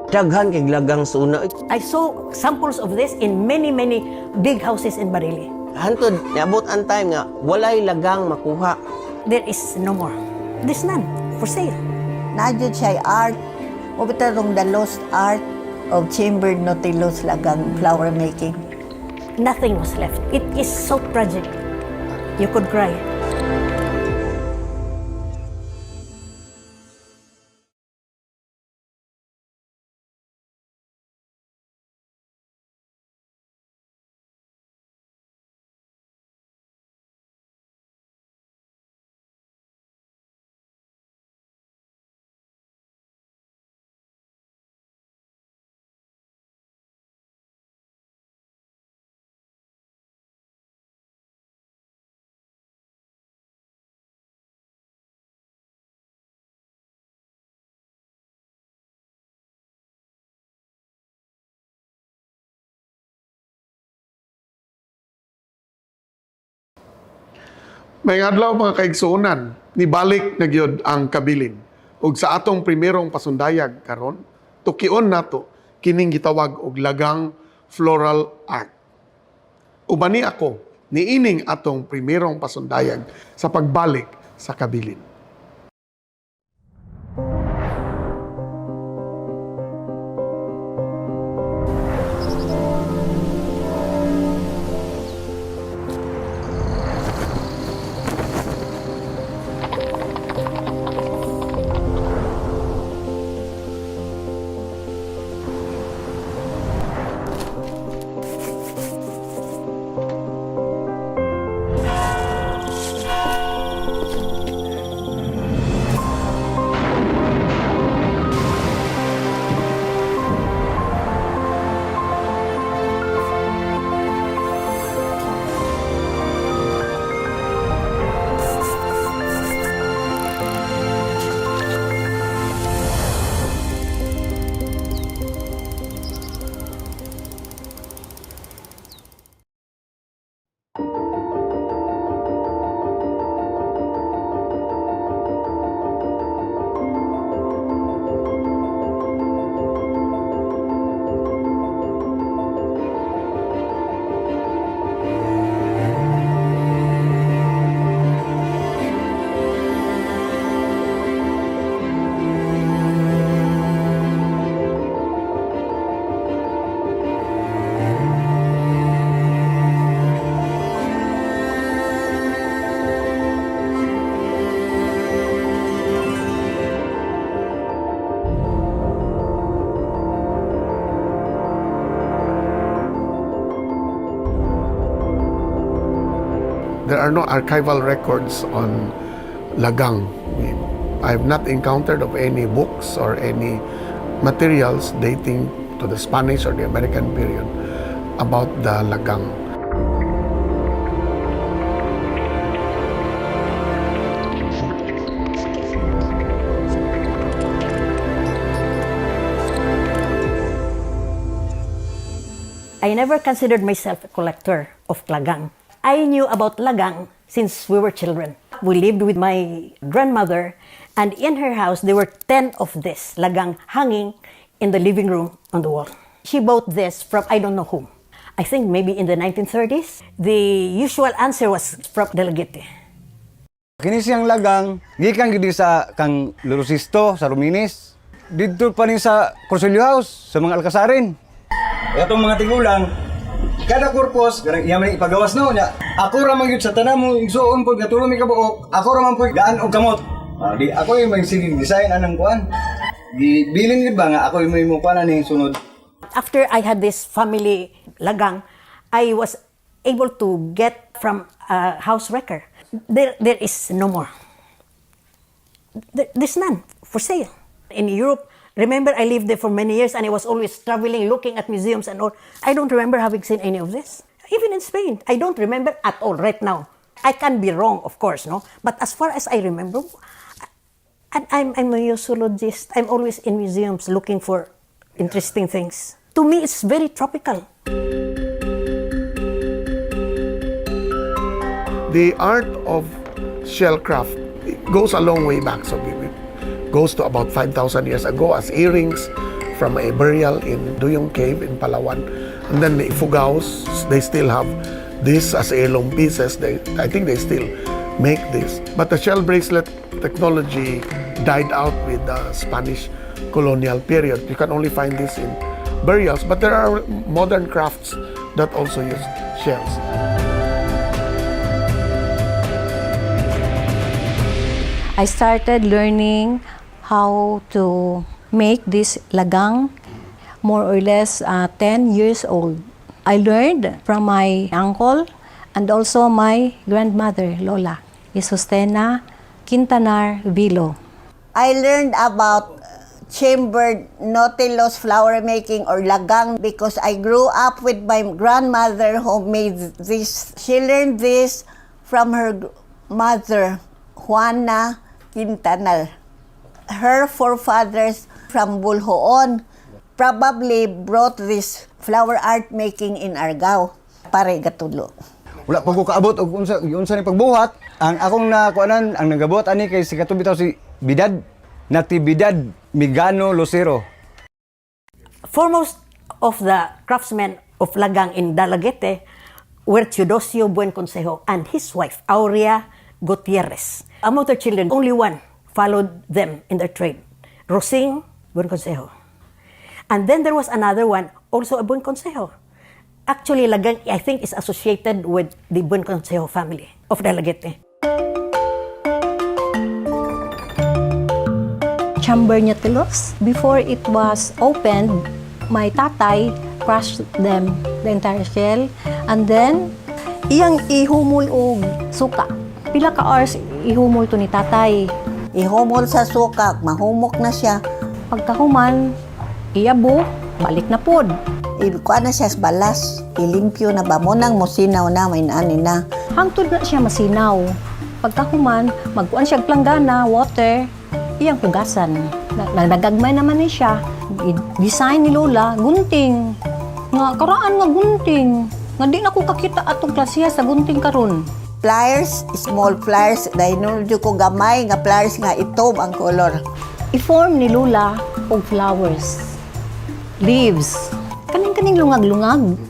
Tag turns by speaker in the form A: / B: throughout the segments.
A: Daghan kay lagang suna.
B: I saw samples of this in many big houses in Barili.
A: Hantod, niabot ang time nga, walay lagang makuha.
B: There is no more. There's none for sale.
C: Nadyo siya art, o bitarong the lost art of chambered nautilus lagang flower making.
B: Nothing was left. It is so tragic. You could cry.
D: May adlaw mga kaigsuonan, nibalik na gyud ang Kabilin. Ug sa atong primerong pasundayag karon, tukion nato kining gitawag og lagang floral art. Ubani ako niining atong primerong pasundayag sa pagbalik sa Kabilin. There are no archival records on lagang. I have not encountered of any books or any materials dating to the Spanish or the American period about the lagang.
B: I never considered myself a collector of lagang. I knew about lagang since we were children. We lived with my grandmother, and in her house there were 10 of this lagang hanging in the living room on the wall. She bought this from I don't know whom. I think maybe in the 1930s. The usual answer was from Delegate.
E: Kini siyang lagang, gikan gid sa kang Lurosisto sa Ruminis. Dito pa ni sa Consulio House sa mga Alcasarin. Etong mga tigulang, kada korpos, iya man ipagawas na niya. Ako ra man gyud sa tanan mo igsuon pod nga tulo mi kabuok. Ako ra man pod gaan og kamot. Di ako yung may sige design anang kuan. Gibilin gid ba nga ako yung may mo kuan ani sunod.
B: After I had this family lagang, I was able to get from a house wrecker. There is no more. There's none for sale. In Europe, remember I lived there for many years and I was always traveling, looking at museums and all. I don't remember having seen any of this. Even in Spain, I don't remember at all right now. I can be wrong, of course, no? But as far as I remember, I'm a museologist. I'm always in museums looking for interesting things. To me, it's very tropical.
D: The art of shellcraft goes a long way back. So it goes to about 5,000 years ago as earrings from a burial in Duyong Cave in Palawan. And then the Ifugaos, they still have this as heirloom pieces. I think they still make this. But the shell bracelet technology died out with the Spanish colonial period. You can only find this in burials, but there are modern crafts that also use shells.
F: I started learning how to make this lagang more or less 10 years old. I learned from my uncle and also my grandmother, Lola, Isustina Quintanar Vilo.
C: I learned about chambered nautilus flower making or lagang because I grew up with my grandmother who made this. She learned this from her mother, Juana Quintanar. Her forefathers from Bulhoon probably brought this flower art making in Argao. Pare gatulo.
E: Wala pa ko kaabot og unsa ni pagbuhat. Ang akong nakuanan ang nagabuhat ani kay si katubi taw si Bidad Natividad Migano Lucero.
B: Foremost of the craftsmen of lagang in Dalagete were Teodosio Buenconsejo and his wife, Aurea Gutierrez. Among their children, only one followed them in their trade, Rosing Buenconsejo. And then there was another one, also a Buenconsejo. Actually, lagang, I think, is associated with the Buenconsejo family of Dalagete.
F: Chamber nautilus. Before it was opened, my tatay crushed them, the entire shell, and then iyang ihumol og suka. Pila ka hours ihumol to ni tatay.
C: Ihumol sa suka, mahumok na siya.
F: Pagkahuman, iyabo, balik na pod.
C: Ikuha na siya sa balas. Ilimpyo na ba mo nang musinaw na, may nani na.
F: Hangtod na siya masinaw. Pagkahuman, magkuan siya planggana, water, iyang hugasan. Nagdagagmay naman ni siya. Design ni Lola, gunting. Nga, karaan nga gunting. Nga di na ko kakita atong klasiya sa gunting karon.
C: Pliers, small pliers. Dahil nung ko gamay nga pliers nga itom ang color.
F: I-form ni Lola og flowers, leaves. Kaning-kaning lungag-lungag.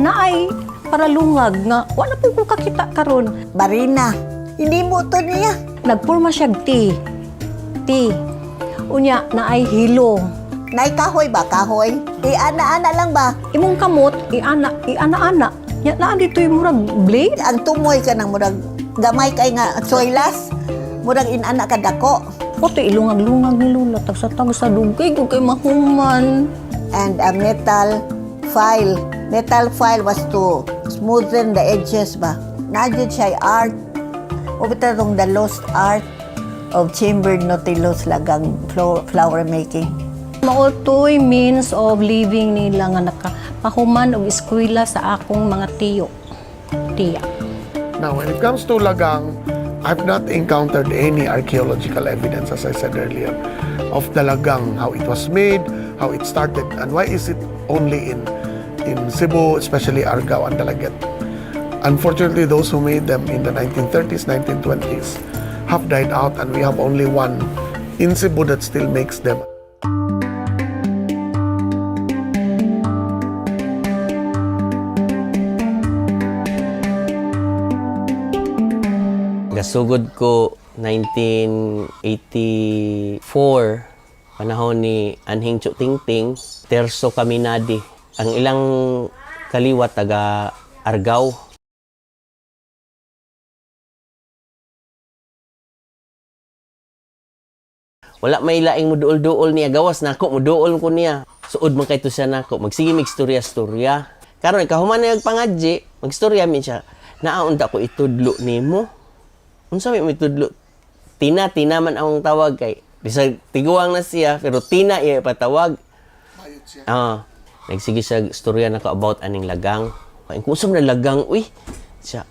F: Naay para lungag nga wala po ko kakita karon.
C: Barina. Hindi mo to niya.
F: Nagporma siya tea. Unya naay hilo.
C: Nay kahoy ba? Kahoy? Iana-ana lang ba?
F: Imong kamot iana-ana. Ya naa dito yung murag blade.
C: Ang tumoy ka ng murag gamay kay nga soylas. Murag inana ka dako.
F: Oto ilungag-lungag ni Lola tag sa dugay kung kay mahuman.
C: And a metal file. Metal file was to smoothen the edges ba? Nadyo siya art. O bita tong the lost art of chambered nautilus lagang flower making.
F: Maotoy means of living nila nga nakapahuman og eskwela sa akong mga tiya.
D: Now, when it comes to lagang, I've not encountered any archaeological evidence, as I said earlier, of the lagang, how it was made, how it started, and why is it only in Cebu, especially Argao and Dalaget. Unfortunately, those who made them in the 1930s, 1920s have died out, and we have only one in Cebu that still makes them.
A: Gasugod ko 1984, panahon ni Anhing Chutingting, Terso Kaminadi. Ang ilang kaliwat taga Argao. Wala may laing muduol-duol niya. Gawas na ako, muduol ko niya. Suod man kay to siya nako. Magsige magstorya-storya. Karon kahuman na pangadji, magstorya min siya. Naaunta ko itudlo nimo. Unsa may itudlo? Tina man ang tawag kay. Bisag tiguang na siya, pero Tina iya patawag. Nagsige siya storya nako about aning lagang. Ang kusom na lagang, uy. Siya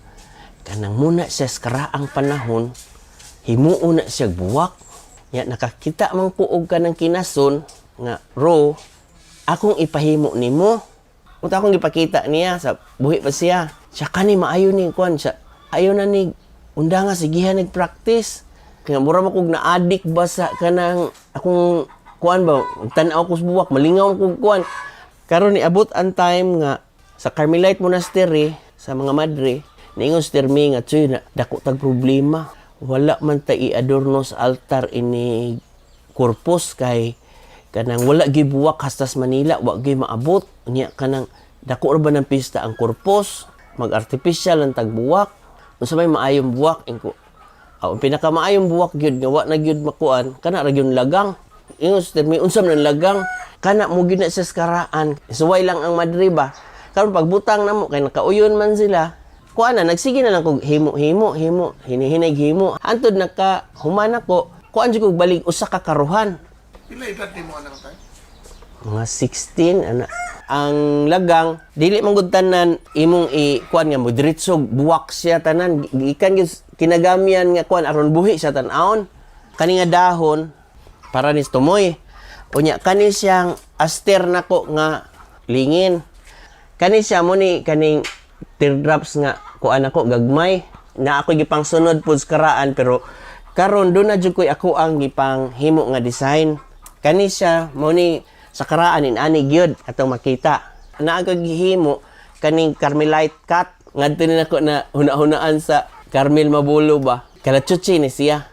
A: kanang muna siya sa karaang panahon, himuon na siya buwak. Ya, nakakita mang puog ka ng kinason nga, Ro, akong ipahimo nimo. Uta akong ipakita niya sa buhi pa siya. Siya kani maayo ni kwan siya. Ayo na ni unda nga sigihan nag-practice. Kaya mura mo kog na-addict ba sa kanang akong kuan ba, tan-aw ko sa buwak, malingaw ko kuan. Karon niabot ang time nga sa Carmelite Monastery sa mga madre, niingon si Termi nga tsuy na dako tag problema. Wala man ta i-adorno sa altar ini korpus kay kanang wala gyud buwak hastas Manila, wa gyud maabot. Unya kanang dako ra ba ng pista ang korpus, mag-artificial ang tagbuwak. Unsa may maayong buwak ingko. Ang pinakamaayong buwak gyud nga wa na gyud makuan, kana ra gyud lagang. Ingon si Termi, unsam nang lagang? Kana mo gyud na sa karaan. Suway lang ang madre ba. Karon pagbutang namo kay nakauyon man sila, kuan na nagsige na lang kog himo, hinihinay himo. Antod nakahuman ako, kuan jud kog balik usa ka karuhan.
D: Pila edad nimo anak tay?
A: Mga 16 ana. Ang lagang dili man gud tanan imong kuan nga mo diretso buwak siya tanan gikan gyud kinagamian nga kuan aron buhi siya tan-aon. Kani nga dahon para ni tumoy. Unya kani siyang aster nako nga lingin. Kani siya mo ni kaning teardrops nga kuan ako gagmay na ako gipang sunod pud sa karaan pero karon do na jud koy ako ang gipang himo nga design. Kani siya mo ni sa karaan inani gyud atong makita. Naa ko gihimo kaning Carmelite cut ngadto ni nako na huna-hunaan sa Carmel Mabulo ba. Kalachuchi ni siya.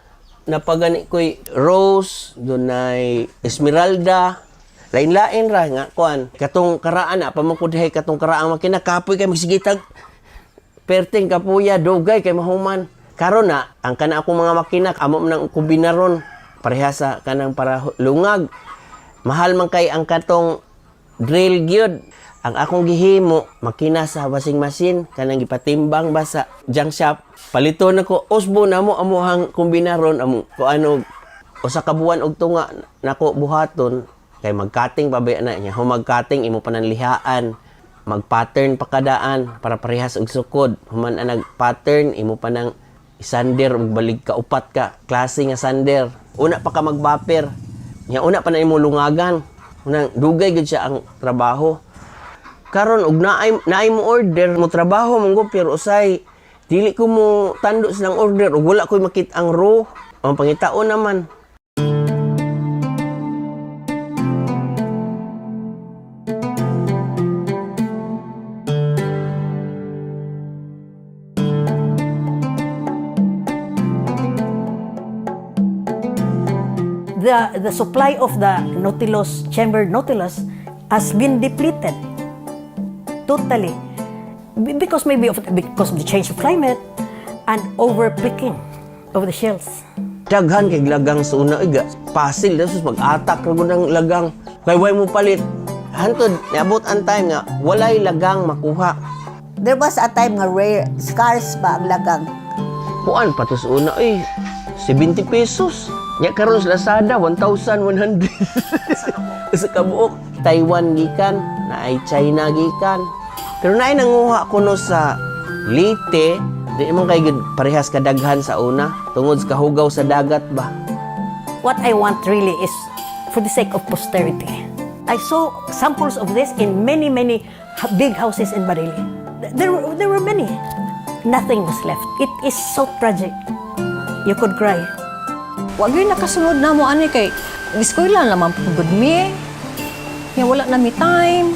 A: Napagani ko'y rose, dunay esmeralda, lain-lain ra nga kuan. Katong karaan na pamangkudhay katong karaang makina kapoy kay magsigitag perting kapuya dugay kay mahuman. Karon na ang kana akong mga makina amo nang kumbinaron pareha sa kanang para lungag. Mahal man kay ang katong drill gyud. Ang akong gihimo makina sa washing machine kanang gipatimbang ba sa junk shop. Palito na ko usbo na mo amuhang kombinaron amo ko ano usa ka buwan og tunga nako buhaton kay mag-cutting pa ba na niya. Mag-cutting imo pananlihaan, mag-pattern pa kadaan para parehas og sukod. Human ang nag-pattern imo pa nang isander og balig ka upat ka klase nga sander. Una pa ka mag-buffer. Nya una pa na imo lungagan. Unang dugay gid siya ang trabaho. Karon og naay mo order mo trabaho mong pero usay dili ko mo tando silang order ug wala koy makit ang row ang pangitaon naman.
B: The supply of the Nautilus, chambered Nautilus, has been depleted totally because of the change of climate and overpicking of the shells.
A: Daghan kay lagang sa una iga pasil dasos mag-atak ra gud ang lagang kay way mo palit. Hantod niabot ang time nga walay lagang makuha.
C: There was a time nga rare, scarce ba ang lagang.
A: Kuan patos una 70 pesos. Nya karon sa Lazada 1,100. Sa kabuok Taiwan gikan, naay China gikan. Pero naay nanguha kuno sa Leyte, di man kay gud parehas kadaghan sa una tungod sa kahugaw sa dagat ba.
B: What I want really is for the sake of posterity. I saw samples of this in many big houses in Barili. There were many. Nothing was left. It is so tragic. You could cry.
F: Wag yun nakasunod na mo ani kay eskwela naman pugod mi. Nga wala na mi time.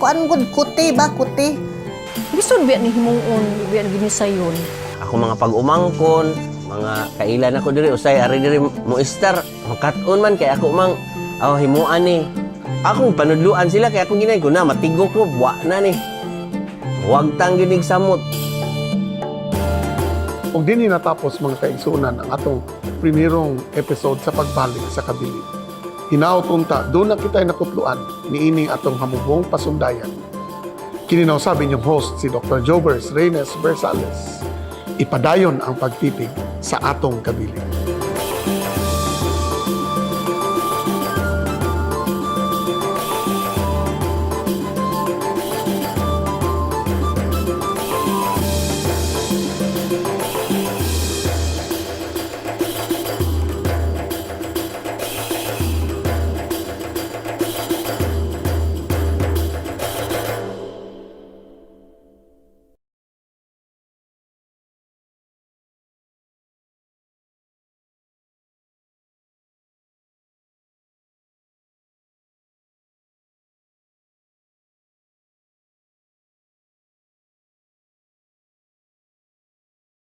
C: Kuan gud kuti ba kuti?
F: Gusto biya ni himuon, biya gini sayon.
A: Ako mga pag-umangkon, mga kailan ako diri usay ari diri mo istar, makat-on man kay ako mang himuan ni. Akong panudluan sila kay ako ginay ko na matigo ko wa na ni. Huwag tang ginig samot.
D: Ug dinhi natapos mga kaigsuonan ang atong primerong episode sa pagbalik sa Kabilin. Hinaot unta, doon na kita'y nakutluan ni ining atong hamubong pasundayan. Kininaw sabi niyong host si Dr. Jojo Bersales. Ipadayon ang pagtipig sa atong Kabilin.